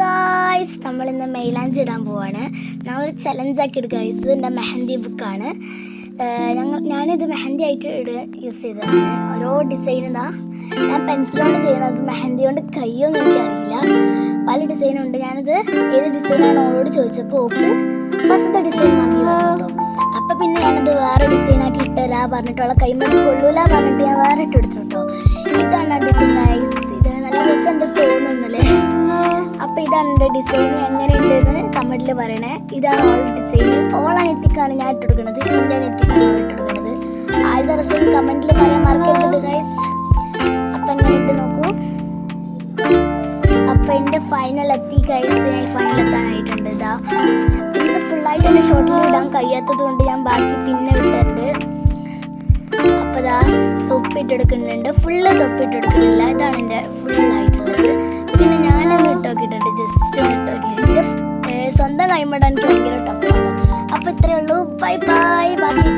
Guys, നമ്മളിന്ന് മൈലാഞ്ചി ഇടാൻ പോവാണ്. ഞങ്ങളൊരു ചലഞ്ചാക്കി എടുക്കുക ഗൈസ്. ഇതെൻ്റെ മെഹന്തി ബുക്കാണ്. ഞാനിത് മെഹന്തി ആയിട്ട് യൂസ് ചെയ്തതാണ്. ഓരോ ഡിസൈൻ ഇതാ ഞാൻ പെൻസിലോണ്ട് ചെയ്യണത്, മെഹന്തി കൊണ്ട് കയ്യൊന്നും എനിക്കറിയില്ല. പല ഡിസൈനുണ്ട്. ഞാനിത് ഏത് ഡിസൈനാണ് ഓളോട് ചോദിച്ചപ്പോൾ ഓക്ക് ഫസ്റ്റത്തെ ഡിസൈൻ മതി പറഞ്ഞു. അപ്പം പിന്നെ ഞാനത് വേറെ ഡിസൈനാക്കി ഇട്ടുതരാ പറഞ്ഞിട്ടുള്ള കൈമതി കൊള്ളൂല പറഞ്ഞിട്ട് ഞാൻ വേറെ ഇട്ട് എടുത്തു കേട്ടോ. ഇതാണ് ഡിസൈൻ ഗൈസ്. ഇത് നല്ല രസമുണ്ട് തോന്നുന്നില്ലേ? അപ്പം ഇതാണ് എൻ്റെ ഡിസൈൻ. എങ്ങനെയുണ്ടെന്ന് കമൻറ്റിൽ പറയണേ. ഇതാണ് ഓൾ ഡിസൈൻ. ഓൾ അനെത്തിക്കാണ് ഞാൻ ഇട്ടെടുക്കുന്നത്, എൻ്റെ അനെത്തിക്കാണ് ഓൾ ഇട്ടെടുക്കുന്നത്. ആരുടെ രസം കമൻറ്റിൽ പറയാൻ മറക്കരുത് ഗൈസ്. അപ്പം എങ്ങനെ ഇട്ട് നോക്കൂ. അപ്പം എൻ്റെ ഫൈനൽ എത്തി ഗൈസ്. ഞാൻ ഫൈനൽ എത്താനായിട്ടുണ്ട്. ഇതാ ഇത് ഫുള്ളായിട്ട് എൻ്റെ ഷോട്ടിൽ ഇടാൻ കഴിയാത്തത് കൊണ്ട് ഞാൻ ബാക്കി പിന്നെ ഇട്ടിട്ടുണ്ട്. അപ്പം ഇതാ തൊപ്പിട്ടെടുക്കുന്നുണ്ട്. ഫുള്ള് തൊപ്പിട്ടെടുക്കുന്നില്ല. ഇതാണ് എൻ്റെ ഫുള്ളായിട്ടുള്ളത്. പിന്നെ ഞാനൊന്ന് ഇട്ടോക്കിയിട്ടുണ്ട്, ജസ്റ്റ് ഒന്ന് ഇട്ടോക്കി. എൻ്റെ സ്വന്തം കൈമടാൻ എനിക്ക് ഭയങ്കര ടഫാണ്. അപ്പോൾ ഇത്രയേ ഉള്ളൂ. Bye bye. ബാക്കി